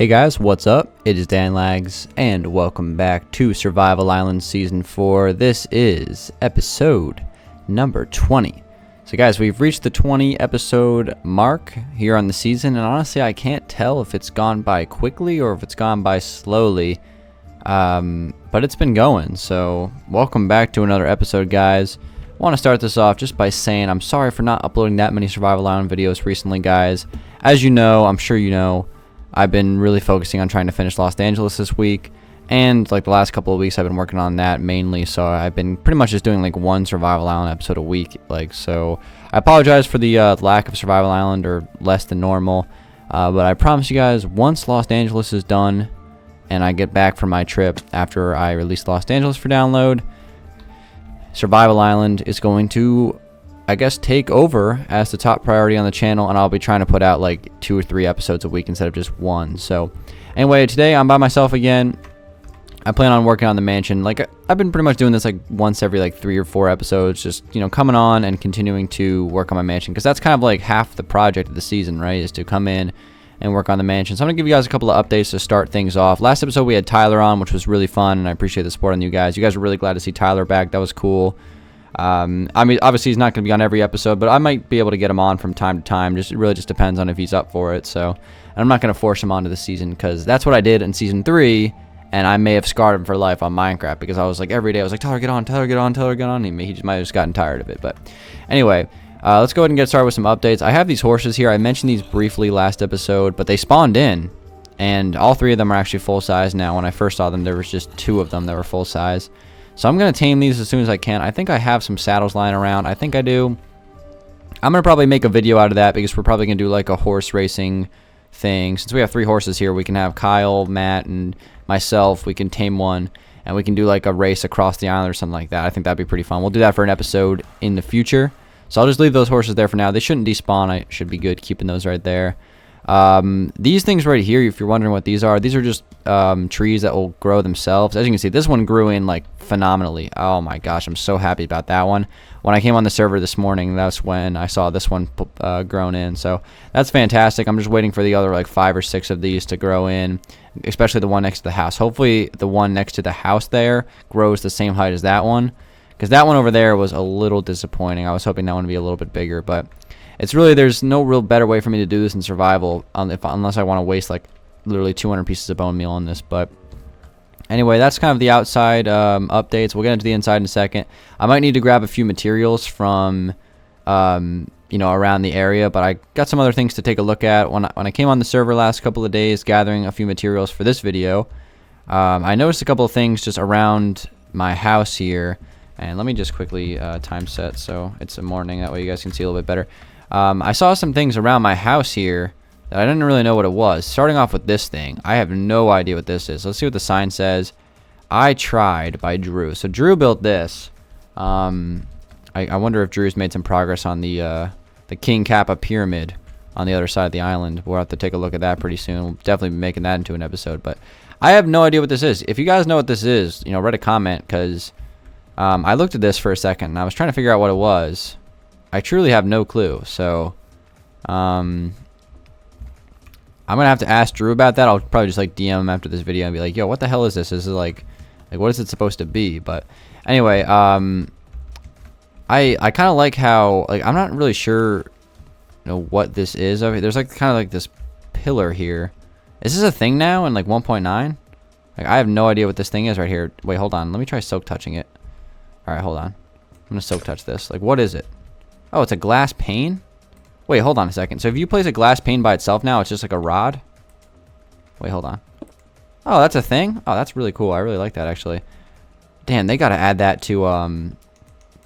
Hey guys, what's up? It is Dangeles, and welcome back to Survival Island Season 4. This is episode number 20. So guys, we've reached the 20 episode mark here on the season, and honestly I can't tell if it's gone by quickly or if it's gone by slowly, but it's been going. So welcome back to another episode, guys. I want to start this off just by saying I'm sorry for not uploading that many Survival Island videos recently, guys. As you know, I'm sure you know, I've been really focusing on trying to finish Los Dangeles this week, and like the last couple of weeks I've been working on that mainly, so I've been pretty much just doing like one Survival Island episode a week, so I apologize for the lack of Survival Island, or less than normal, but I promise you guys, once Los Angeles is done and I get back from my trip after I release Los Angeles for download, Survival Island is going to, I guess, take over as the top priority on the channel, and I'll be trying to put out like 2 or 3 episodes a week instead of just one. So anyway, today I'm by myself again. I plan on working on the mansion. Like, I've been pretty much doing this like once every like 3 or 4 episodes, just, you know, coming on and continuing to work on my mansion, because that's kind of like half the project of the season, right, is to come in and work on the mansion. So I'm gonna give you guys a couple of updates to start things off. Last episode we had Tyler on, which was really fun, and I appreciate the support on you guys. You guys were really glad to see Tyler back. That was cool. I mean, obviously he's not going to be on every episode, but I might be able to get him on from time to time. It really just depends on if he's up for it. So I'm not going to force him onto the season, because that's what I did in season 3, and I may have scarred him for life on Minecraft, because I was like, every day I was like, Tyler, get on, Tyler, get on, Tyler, get on. He just might have just gotten tired of it. But anyway, let's go ahead and get started with some updates. I have these horses here. I mentioned these briefly last episode, but they spawned in, and all 3 of them are actually full size now. When I first saw them, there was just 2 of them that were full size. So I'm going to tame these as soon as I can. I think I have some saddles lying around. I think I do. I'm going to probably make a video out of that, because we're probably going to do like a horse racing thing. Since we have 3 horses here, we can have Kyle, Matt, and myself. We can tame one, and we can do like a race across the island or something like that. I think that'd be pretty fun. We'll do that for an episode in the future. So I'll just leave those horses there for now. They shouldn't despawn. I should be good keeping those right there. These things right here, if you're wondering what these are just trees that will grow themselves. As you can see, this one grew in like phenomenally. Oh my gosh, I'm so happy about that one. When I came on the server this morning, that's when I saw this one grown in, so that's fantastic. I'm just waiting for the other like 5 or 6 of these to grow in, especially the one next to the house. Hopefully the one next to the house there grows the same height as that one, because that one over there was a little disappointing. I was hoping that one would be a little bit bigger, but it's really, there's no real better way for me to do this in survival, unless I want to waste like literally 200 pieces of bone meal on this. But anyway, that's kind of the outside updates. We'll get into the inside in a second. I might need to grab a few materials from you know, around the area, but I got some other things to take a look at. When I came on the server last couple of days gathering a few materials for this video, I noticed a couple of things just around my house here. And let me just quickly time set so it's a morning, that way you guys can see a little bit better. I saw some things around my house here that I didn't really know what it was. Starting off with this thing, I have no idea what this is. Let's see what the sign says. I tried by Drew. So Drew built this. I wonder if Drew's made some progress on the King Kappa pyramid on the other side of the island. We'll have to take a look at that pretty soon. We'll definitely be making that into an episode. But I have no idea what this is. If you guys know what this is, you know, write a comment, because I looked at this for a second and I was trying to figure out what it was. I truly have no clue, so I'm gonna have to ask Drew about that. I'll probably just like DM him after this video and be like, yo, what the hell is this? This is like what is it supposed to be? But anyway, I kind of like how, like, I'm not really sure, you know, what this is over here. There's like kind of like this pillar here. Is this a thing now in like 1.9? Like, I have no idea what this thing is right here. Wait, hold on, let me try soak touching it. All right, hold on, I'm gonna soak touch this. Like, what is it? Oh, it's a glass pane? Wait, hold on a second. So if you place a glass pane by itself now, it's just like a rod? Wait, hold on. Oh, that's a thing? Oh, that's really cool. I really like that, actually. Damn, they gotta add that to, I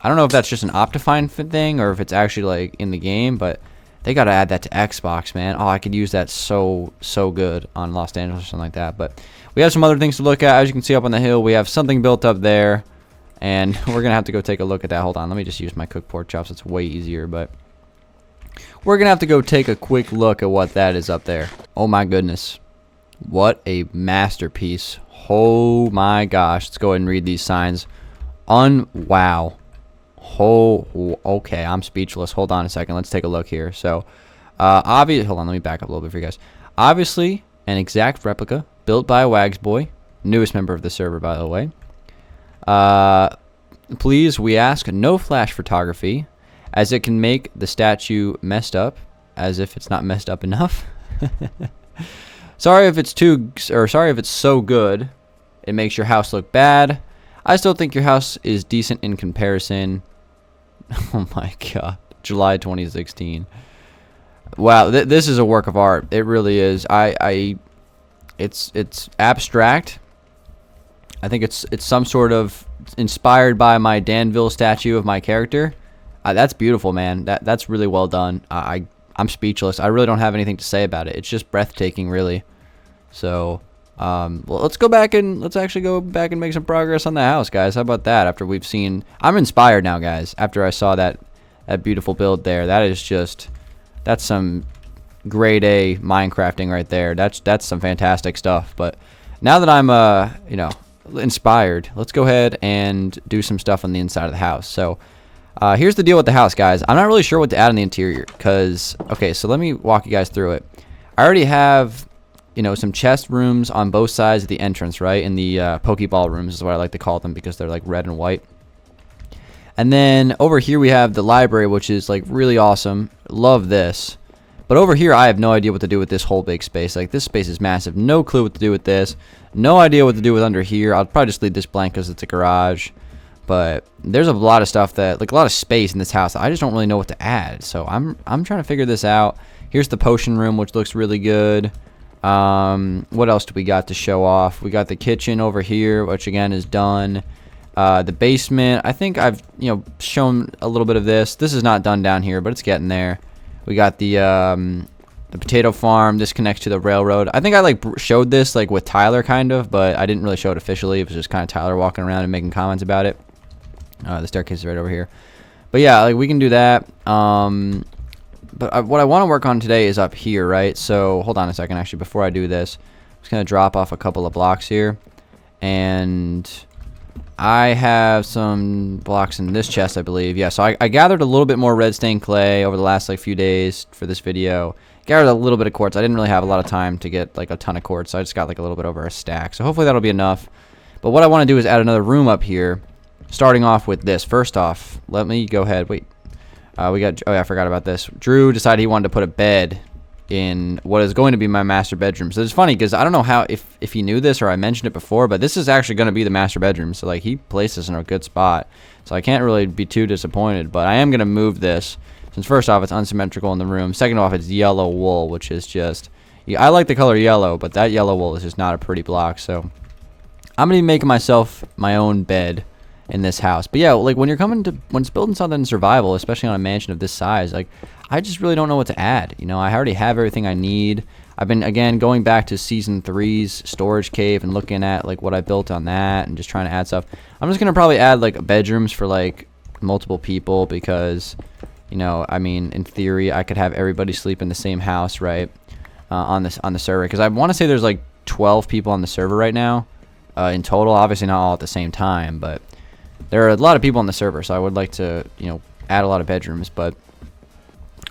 don't know if that's just an Optifine thing or if it's actually, like, in the game, but they gotta add that to Xbox, man. Oh, I could use that so good on Los Angeles or something like that. But we have some other things to look at. As you can see up on the hill, we have something built up there. And we're going to have to go take a look at that. Hold on. Let me just use my cooked pork chops. It's way easier. But we're going to have to go take a quick look at what that is up there. Oh, my goodness. What a masterpiece. Oh, my gosh. Let's go ahead and read these signs. Wow. Oh, okay. I'm speechless. Hold on a second. Let's take a look here. So, hold on. Let me back up a little bit for you guys. Obviously, an exact replica built by Wags Boy, newest member of the server, by the way. Please, we ask, no flash photography, as it can make the statue messed up, as if it's not messed up enough. Sorry if it's so good, it makes your house look bad. I still think your house is decent in comparison. Oh my god, July 2016. Wow, this is a work of art. It really is. It's abstract. I think it's some sort of inspired by my Danville statue of my character. That's beautiful, man. That's really well done. I'm speechless. I really don't have anything to say about it. It's just breathtaking, really. So, well, let's actually go back and make some progress on the house, guys. How about that? After we've seen, I'm inspired now, guys. After I saw that beautiful build there, that's some grade A Minecrafting right there. That's some fantastic stuff. But now that I'm inspired, let's go ahead and do some stuff on the inside of the house. So here's the deal with the house, guys. I'm not really sure what to add on the interior because, okay, so let me walk you guys through it. I already have, some chest rooms on both sides of the entrance, right? In the Pokeball rooms is what I like to call them because they're like red and white. And then over here we have the library, which is like really awesome. Love this. But over here I have no idea what to do with this whole big space. Like, this space is massive. No clue what to do with this. No idea what to do with under here. I'll probably just leave this blank because it's a garage. But there's a lot of stuff a lot of space in this house. I just don't really know what to add. So I'm trying to figure this out. Here's the potion room, which looks really good. What else do we got to show off? We got the kitchen over here, which again is done. The basement, I think I've shown a little bit of this. This is not done down here, but it's getting there. We got the potato farm. This connects to the railroad. I think I showed this with Tyler kind of, but I didn't really show it officially. It was just kind of Tyler walking around and making comments about it. The staircase is right over here. But yeah, we can do that. But what I want to work on today is up here, right? So hold on a second. Actually, before I do this, I'm just gonna drop off a couple of blocks here, and I have some blocks in this chest, I believe. Yeah, so I gathered a little bit more red stained clay over the last few days for this video. Gathered a little bit of quartz. I didn't really have a lot of time to get a ton of quartz, so I just got a little bit over a stack. So hopefully that'll be enough. But what I want to do is add another room up here, starting off with this. First off, let me go ahead. Wait, oh yeah, I forgot about this. Drew decided he wanted to put a bed in what is going to be my master bedroom. So it's funny because I don't know how if he knew this or I mentioned it before, but this is actually going to be the master bedroom. So he placed this in a good spot. So I can't really be too disappointed, but I am going to move this since first off it's unsymmetrical in the room. Second off, it's yellow wool, which is just, I like the color yellow, but that yellow wool is just not a pretty block. So I'm going to be making myself my own bed in this house. But yeah, when it's building something in survival, especially on a mansion of this size, I just really don't know what to add. I already have everything I need. I've been, again, going back to Season 3's storage cave and looking at, what I built on that and just trying to add stuff. I'm just going to probably add, bedrooms for, multiple people because, I mean, in theory, I could have everybody sleep in the same house, right, on the server. Because I want to say there's, 12 people on the server right now in total. Obviously not all at the same time, but there are a lot of people on the server, so I would like to, add a lot of bedrooms. But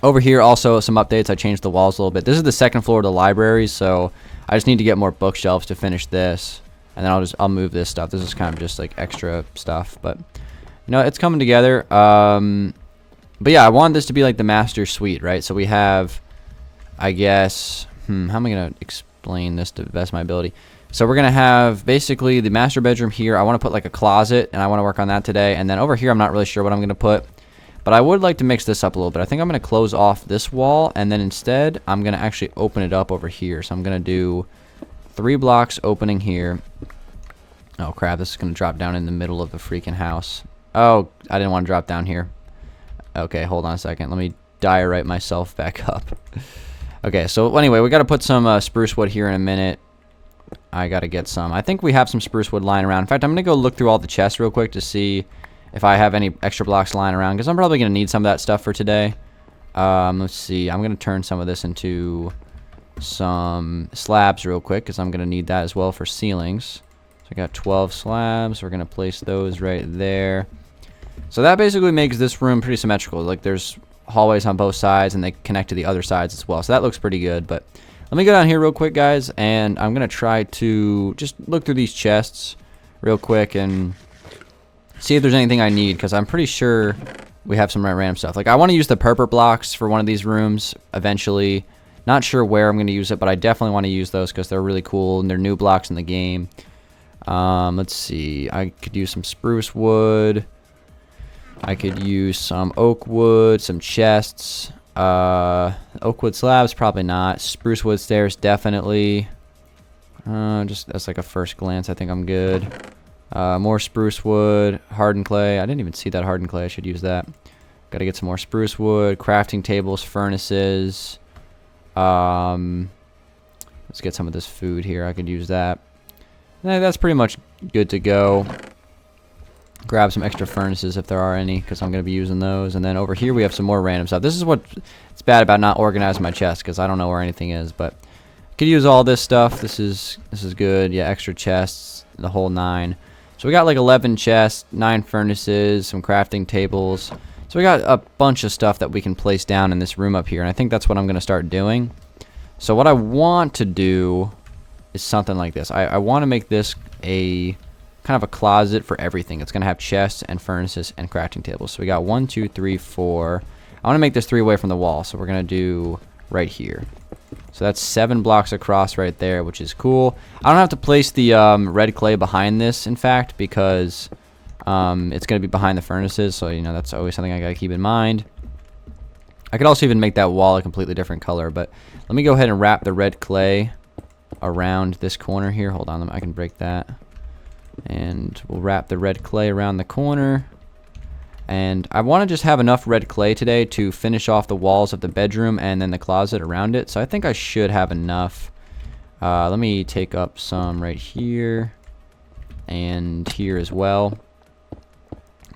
over here, also some updates. I changed the walls a little bit. This is the second floor of the library, so I just need to get more bookshelves to finish this, and then I'll move this stuff. This is kind of just extra stuff, but it's coming together. But yeah, I want this to be the master suite, right? So we have, I guess, how am I gonna explain this to the best of my ability? So we're going to have basically the master bedroom here. I want to put a closet, and I want to work on that today. And then over here, I'm not really sure what I'm going to put. But I would like to mix this up a little bit. I think I'm going to close off this wall, and then instead, I'm going to actually open it up over here. So I'm going to do 3 blocks opening here. Oh, crap. This is going to drop down in the middle of the freaking house. Oh, I didn't want to drop down here. Okay, hold on a second. Let me diorite myself back up. Okay, so anyway, we got to put some spruce wood here in a minute. I gotta get some. I think we have some spruce wood lying around. In fact, I'm gonna go look through all the chests real quick to see if I have any extra blocks lying around, because I'm probably gonna need some of that stuff for today. Let's see. I'm gonna turn some of this into some slabs real quick, because I'm gonna need that as well for ceilings. So I got 12 slabs. We're gonna place those right there. So that basically makes this room pretty symmetrical. There's hallways on both sides, and they connect to the other sides as well. So that looks pretty good. But Let me go down here real quick, guys, and I'm going to try to just look through these chests real quick and see if there's anything I need, because I'm pretty sure we have some random stuff. Like, I want to use the purple blocks for one of these rooms eventually. Not sure where I'm going to use it, but I definitely want to use those because they're really cool and they're new blocks in the game. Let's see. I could use some spruce wood. I could use some oak wood, some chests. Oak wood slabs, probably not. Spruce wood stairs, definitely. Just that's like a first glance. I think I'm good. More spruce wood, hardened clay. I didn't even see that hardened clay. I should use that. Got to get some more spruce wood, crafting tables, furnaces. Let's get some of this food here. I could use that. That's pretty much good to go. Grab some extra furnaces if there are any, because I'm going to be using those. And then over here we have some more random stuff. This is what's bad about not organizing my chest, because I don't know where anything is. But I could use all this stuff. This is good. Yeah, extra chests, the whole 9. So we got like 11 chests, 9 furnaces, some crafting tables. So we got a bunch of stuff that we can place down in this room up here. And I think that's what I'm going to start doing. So what I want to do is something like this. I want to make this a kind of a closet for everything. It's going to have chests and furnaces and crafting tables. So we got 1, 2, 3, 4. I want to make this 3 away from the wall. So we're going to do right here. So that's 7 blocks across right there, which is cool. I don't have to place the red clay behind this, in fact, because it's going to be behind the furnaces. So, you know, that's always something I got to keep in mind. I could also even make that wall a completely different color. But let me go ahead and wrap the red clay around this corner here. Hold on, I can break that. And we'll wrap the red clay around the corner. And I want to just have enough red clay today to finish off the walls of the bedroom and then the closet around it. So I think I should have enough. Let me take up some right here and here as well.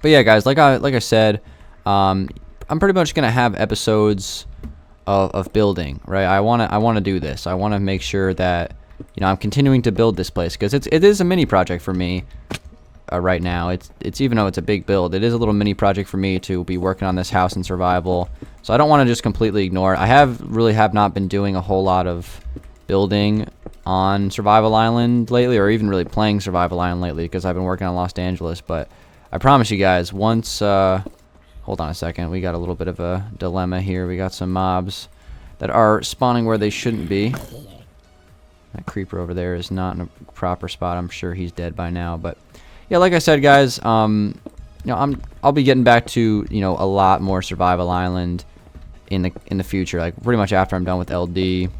But yeah, guys, like I said, I'm pretty much gonna have episodes of building, right? I want to do this. I want to make sure that, you know, I'm continuing to build this place, because it is a mini project for me right now. It's even though it's a big build, it is a little mini project for me to be working on this house in survival. So I don't want to just completely ignore it. I really have not been doing a whole lot of building on Survival Island lately, or even really playing Survival Island lately, because I've been working on Los Angeles. But I promise you guys, once hold on a second, we got a little bit of a dilemma here. We got some mobs that are spawning where they shouldn't be. That creeper over there is not in a proper spot. I'm sure he's dead by now. But yeah, like I said, guys, you know, I'll be getting back to, you know, a lot more Survival Island in the future. Like pretty much after I'm done with LD,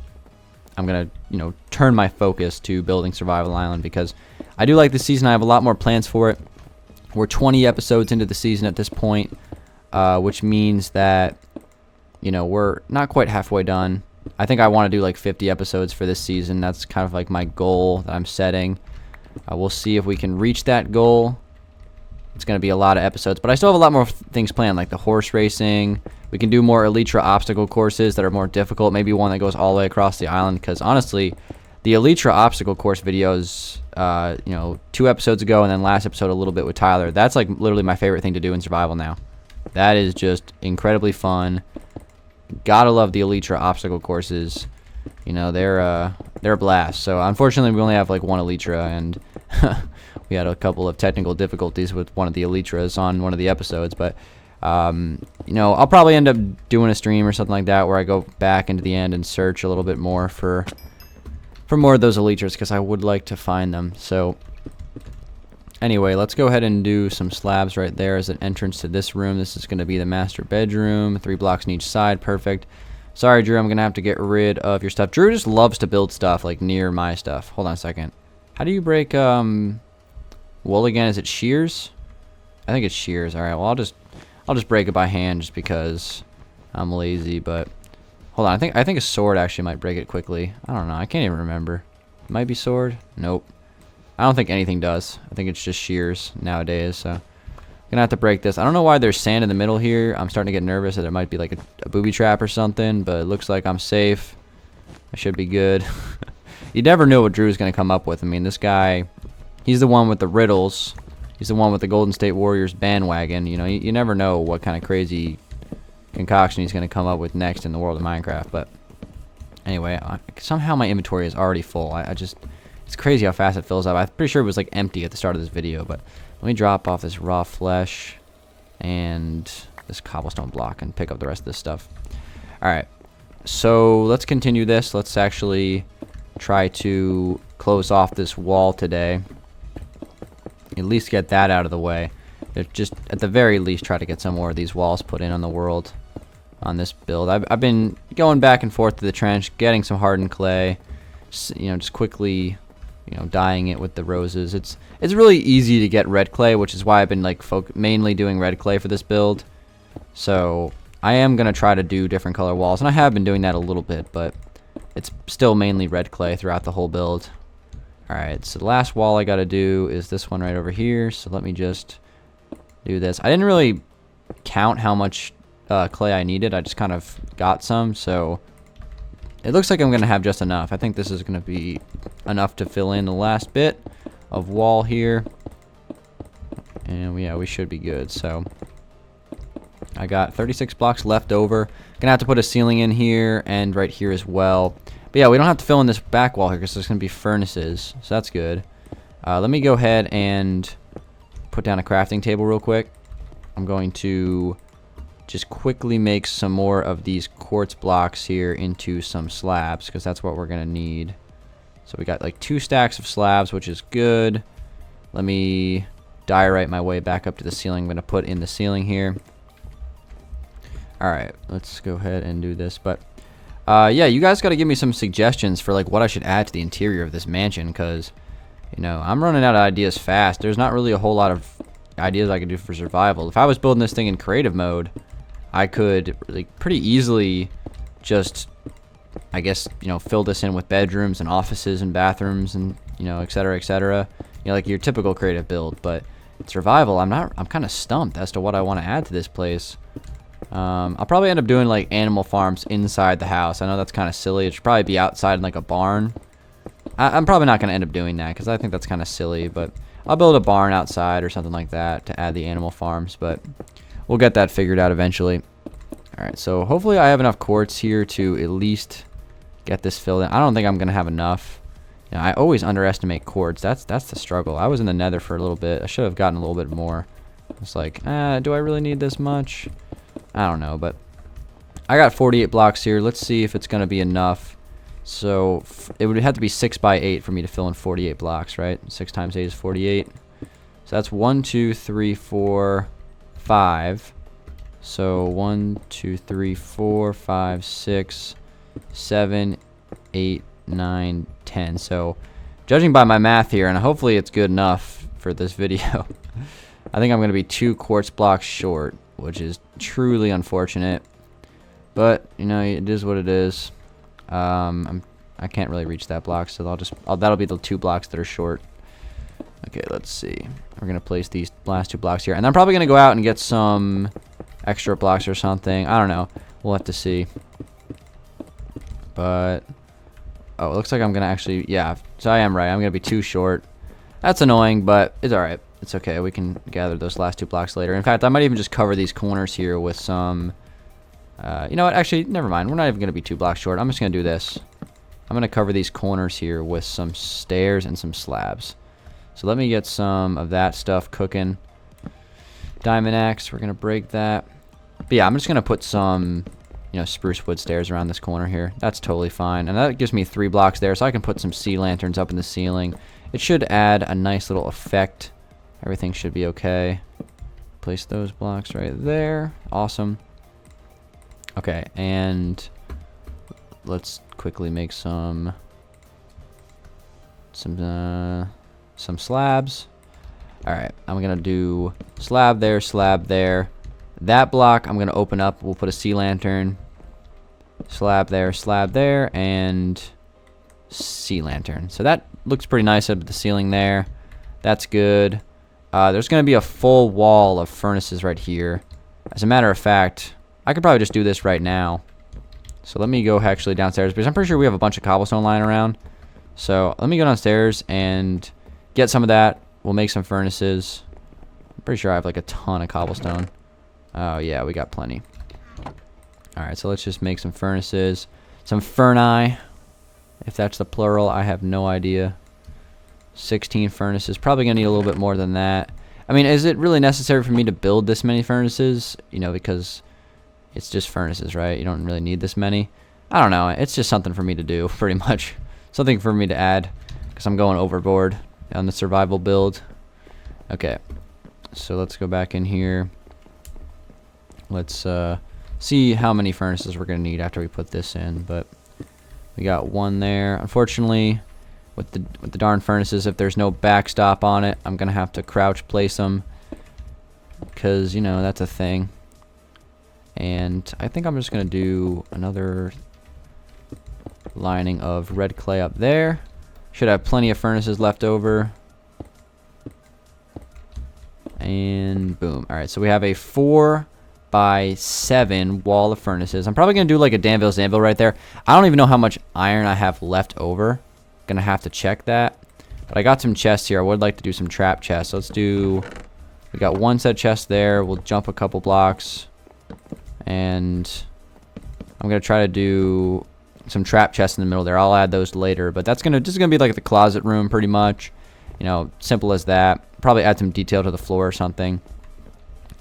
I'm gonna, you know, turn my focus to building Survival Island, because I do like the season. I have a lot more plans for it. We're 20 episodes into the season at this point, which means that, you know, we're not quite halfway done. I think I want to do like 50 episodes for this season. That's kind of like my goal that I'm setting. We'll see if we can reach that goal. It's going to be a lot of episodes, but I still have a lot more things planned, like the horse racing. We can do more Elytra obstacle courses that are more difficult. Maybe one that goes all the way across the island, because honestly, the Elytra obstacle course videos, you know, 2 episodes ago and then last episode a little bit with Tyler, that's like literally my favorite thing to do in survival now. That is just incredibly fun. Gotta love the Elytra obstacle courses. You know, they're a blast. So unfortunately, we only have like 1 Elytra, and we had a couple of technical difficulties with one of the Elytras on one of the episodes. But you know, I'll probably end up doing a stream or something like that where I go back into the end and search a little bit more for more of those Elytras, because I would like to find them. So anyway, let's go ahead and do some slabs right there as an entrance to this room. This is going to be the master bedroom. 3 blocks on each side. Perfect. Sorry, Drew, I'm going to have to get rid of your stuff. Drew just loves to build stuff, like, near my stuff. Hold on a second. How do you break, wool again? Is it shears? I think it's shears. Alright, well, I'll just break it by hand just because I'm lazy, but hold on. I think a sword actually might break it quickly. I don't know. I can't even remember. It might be sword? Nope. I don't think anything does. I think it's just shears nowadays, so I'm gonna have to break this. I don't know why there's sand in the middle here. I'm starting to get nervous that there might be like a booby trap or something, but it looks like I'm safe. I should be good. You never know what Drew's gonna come up with. I mean, this guy, he's the one with the riddles. He's the one with the Golden State Warriors bandwagon. You know, you never know what kind of crazy concoction he's gonna come up with next in the world of Minecraft. But Anyway, somehow my inventory is already full. It's crazy how fast it fills up. I'm pretty sure it was like empty at the start of this video, but let me drop off this raw flesh and this cobblestone block and pick up the rest of this stuff. Alright, so let's continue this. Let's actually try to close off this wall today. At least get that out of the way. Just at the very least try to get some more of these walls put in on the world on this build. I've been going back and forth to the trench, getting some hardened clay, just quickly, dyeing it with the roses. It's really easy to get red clay, which is why I've been like mainly doing red clay for this build. So I am gonna try to do different color walls, and I have been doing that a little bit, but it's still mainly red clay throughout the whole build. Alright, so the last wall I gotta do is this one right over here, so let me just do this. I didn't really count how much clay I needed. I just kind of got some, so it looks like I'm gonna have just enough. I think this is gonna be enough to fill in the last bit of wall here, and we should be good. So I got 36 blocks left over. Gonna have to put a ceiling in here and right here as well. But yeah, we don't have to fill in this back wall here because there's gonna be furnaces, so that's good. Let me go ahead and put down a crafting table real quick. I'm going to just quickly make some more of these quartz blocks here into some slabs, because that's what we're gonna need. So we got like 2 stacks of slabs, which is good. Let me diorite my way back up to the ceiling. I'm gonna put in the ceiling here. Alright, let's go ahead and do this. But yeah, you guys got to give me some suggestions for like what I should add to the interior of this mansion, because I'm running out of ideas fast. There's not really a whole lot of ideas I could do for survival. If I was building this thing in creative mode, I could like pretty easily just, I guess, fill this in with bedrooms and offices and bathrooms and et cetera, et cetera. Like your typical creative build. But survival, I'm kind of stumped as to what I want to add to this place. I'll probably end up doing like animal farms inside the house. I know that's kind of silly. It should probably be outside in like a barn. I'm probably not going to end up doing that because I think that's kind of silly, but I'll build a barn outside or something like that to add the animal farms, but we'll get that figured out eventually. Alright, so hopefully I have enough quartz here to at least get this filled in. I don't think I'm going to have enough. I always underestimate quartz. That's the struggle. I was in the nether for a little bit. I should have gotten a little bit more. It's like, do I really need this much? I don't know, but I got 48 blocks here. Let's see if it's going to be enough. So it would have to be 6 by 8 for me to fill in 48 blocks, right? 6 times 8 is 48. So that's 1, 2, 3, 4, 5. So 1, 2, 3, 4, 5, 6, 7, 8, 9, 10. So judging by my math here, and hopefully it's good enough for this video, I think I'm going to be 2 quartz blocks short, which is truly unfortunate. But, it is what it is. I can't really reach that block, so that'll be the 2 blocks that are short. Okay, let's see. We're gonna place these last 2 blocks here, and I'm probably gonna go out and get some extra blocks or something. I don't know. We'll have to see. But it looks like I'm gonna actually, yeah. So I am right. I'm gonna be 2 short. That's annoying, but it's all right. It's okay. We can gather those last 2 blocks later. In fact, I might even just cover these corners here with some. You know what? Actually, never mind. We're not even going to be 2 blocks short. I'm just going to do this. I'm going to cover these corners here with some stairs and some slabs. So let me get some of that stuff cooking. Diamond axe. We're going to break that. But yeah, I'm just going to put some, spruce wood stairs around this corner here. That's totally fine. And that gives me 3 blocks there, so I can put some sea lanterns up in the ceiling. It should add a nice little effect. Everything should be okay. Place those blocks right there. Awesome. Okay, and let's quickly make some slabs. All right, I'm gonna do slab there, slab there. That block I'm gonna open up. We'll put a sea lantern. Slab there, and sea lantern. So that looks pretty nice up at the ceiling there. That's good. There's gonna be a full wall of furnaces right here. As a matter of fact, I could probably just do this right now. So let me go actually downstairs, because I'm pretty sure we have a bunch of cobblestone lying around. So let me go downstairs and get some of that. We'll make some furnaces. I'm pretty sure I have like a ton of cobblestone. Oh yeah, we got plenty. Alright, so let's just make some furnaces. Some ferni, if that's the plural, I have no idea. 16 furnaces. Probably going to need a little bit more than that. I mean, is it really necessary for me to build this many furnaces? You know, because it's just furnaces, right? You don't really need this many. I don't know. It's just something for me to do, pretty much. Something for me to add, because I'm going overboard on the survival build. Okay, so let's go back in here. Let's see how many furnaces we're going to need after we put this in. But we got one there. Unfortunately, with the darn furnaces, if there's no backstop on it, I'm going to have to crouch place them, because, you know, that's a thing. And I think I'm just going to do another lining of red clay up there. Should have plenty of furnaces left over. And boom. Alright, so we have a 4x7 wall of furnaces. I'm probably going to do like a Danville's anvil right there. I don't even know how much iron I have left over. Going to have to check that. But I got some chests here. I would like to do some trap chests. So let's do... We got one set of chests there. We'll jump a couple blocks. And I'm going to try to do some trap chests in the middle there. I'll add those later. But that's just gonna be like the closet room pretty much. You know, simple as that. Probably add some detail to the floor or something.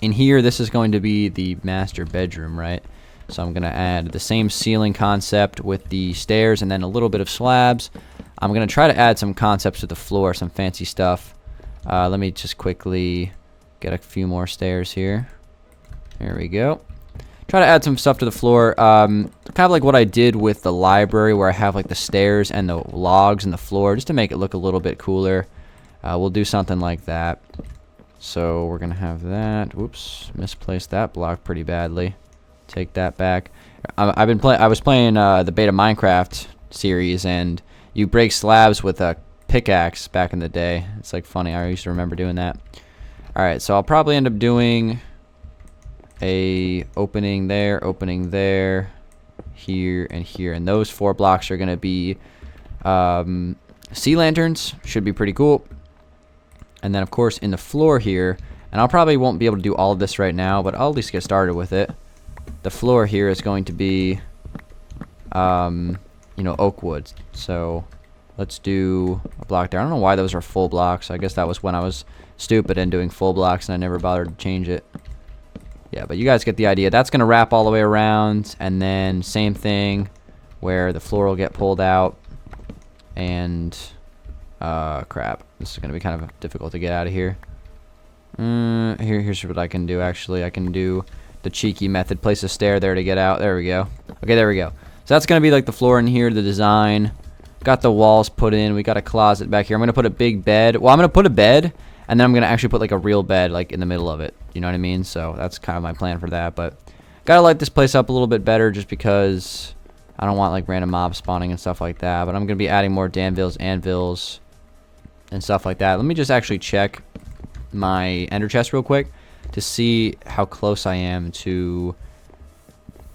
In here, this is going to be the master bedroom, right? So I'm going to add the same ceiling concept with the stairs and then a little bit of slabs. I'm going to try to add some concepts to the floor, some fancy stuff. Let me just quickly get a few more stairs here. There we go. Try to add some stuff to the floor. Kind of like what I did with the library, where I have like the stairs and the logs in the floor, just to make it look a little bit cooler. We'll do something like that. So we're gonna have that. Whoops, misplaced that block pretty badly. Take that back. I was playing the beta Minecraft series, and you break slabs with a pickaxe back in the day. It's like funny. I used to remember doing that. All right, so I'll probably end up doing a opening there, here, and here. And those 4 blocks are gonna be sea lanterns. Should be pretty cool. And then, of course, in the floor here, and I'll probably won't be able to do all of this right now, but I'll at least get started with it. The floor here is going to be, you know, oak wood. So let's do a block there. I don't know why those are full blocks. I guess that was when I was stupid and doing full blocks, and I never bothered to change it. Yeah, but you guys get the idea. That's going to wrap all the way around, and then same thing where the floor will get pulled out, and... crap. This is going to be kind of difficult to get out of here. Here's what I can do, actually. I can do the cheeky method. Place a stair there to get out. There we go. Okay, there we go. So that's going to be like the floor in here, the design. Got the walls put in. We got a closet back here. I'm going to put a big bed. Well, I'm going to put a bed, and then I'm going to actually put like a real bed like in the middle of it. You know what I mean? So that's kind of my plan for that. But got to light this place up a little bit better, just because I don't want like random mobs spawning and stuff like that. But I'm going to be adding more Danville's anvils and stuff like that. Let me just actually check my ender chest real quick to see how close I am to,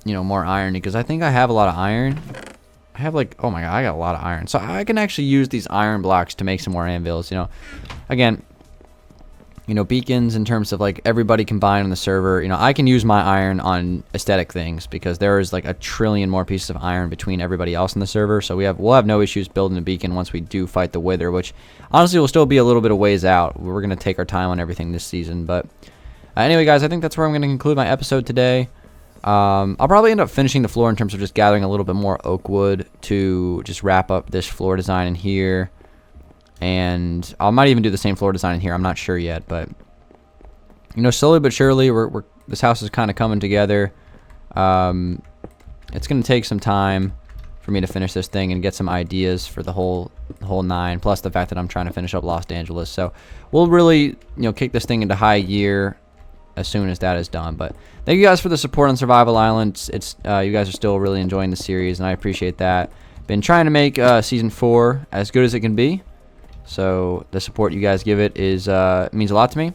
you know, more iron, because I think I have a lot of iron. I have like, oh my god, I got a lot of iron. So I can actually use these iron blocks to make some more anvils, you know. Again, you know, beacons in terms of like everybody combined on the server, you know, I can use my iron on aesthetic things, because there is like a trillion more pieces of iron between everybody else in the server. So we'll have no issues building a beacon once we do fight the Wither, which honestly will still be a little bit of ways out. We're going to take our time on everything this season. But anyway, guys, I think that's where I'm going to conclude my episode today. I'll probably end up finishing the floor in terms of just gathering a little bit more oak wood to just wrap up this floor design in here. And I might even do the same floor design in here. I'm not sure yet, but you know, slowly but surely, this house is kind of coming together. It's going to take some time for me to finish this thing and get some ideas for the whole 9, plus the fact that I'm trying to finish up Los Dangeles. So we'll really, you know, kick this thing into high gear as soon as that is done. But thank you guys for the support on Survival Island. You guys are still really enjoying the series, and I appreciate that. Been trying to make season 4 as good as it can be. So the support you guys give it means a lot to me,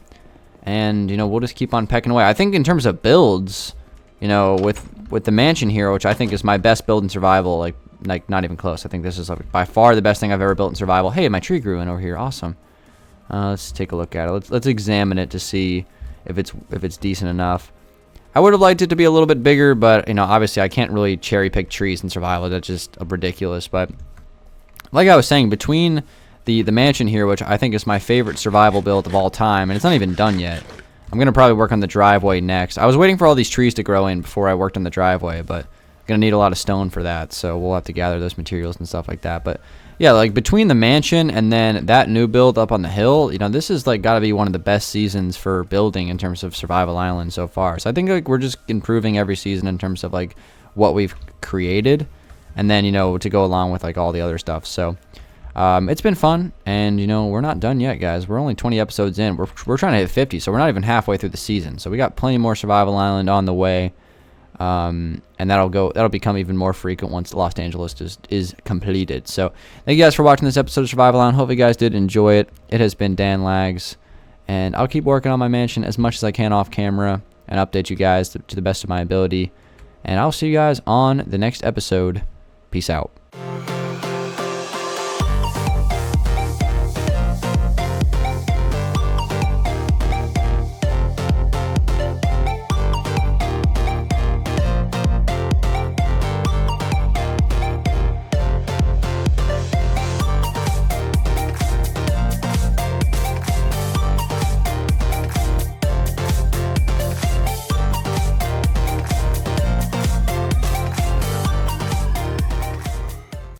and you know, we'll just keep on pecking away. I think in terms of builds, you know, with the mansion here, which I think is my best build in survival, like not even close. I think this is like by far the best thing I've ever built in survival. Hey, my tree grew in over here. Awesome. Let's take a look at it. Let's examine it to see if it's decent enough. I would have liked it to be a little bit bigger, but, you know, obviously I can't really cherry pick trees in survival. That's just ridiculous. But like I was saying, between the mansion here, which I think is my favorite survival build of all time, and it's not even done yet. I'm going to probably work on the driveway next. I was waiting for all these trees to grow in before I worked on the driveway, but I'm going to need a lot of stone for that, so we'll have to gather those materials and stuff like that. But yeah, like between the mansion and then that new build up on the hill, you know, this is like got to be one of the best seasons for building in terms of Survival Island so far. So I think like we're just improving every season in terms of like what we've created, and then, you know, to go along with like all the other stuff. So it's been fun, and, you know, we're not done yet, guys. We're only 20 episodes in. We're trying to hit 50, so we're not even halfway through the season. So we got plenty more Survival Island on the way. And that'll become even more frequent once Los Angeles is completed. So thank you guys for watching this episode of Survival Island. Hope you guys did enjoy it. It has been Danlags, and I'll keep working on my mansion as much as I can off camera and update you guys to the best of my ability. And I'll see you guys on the next episode. Peace out.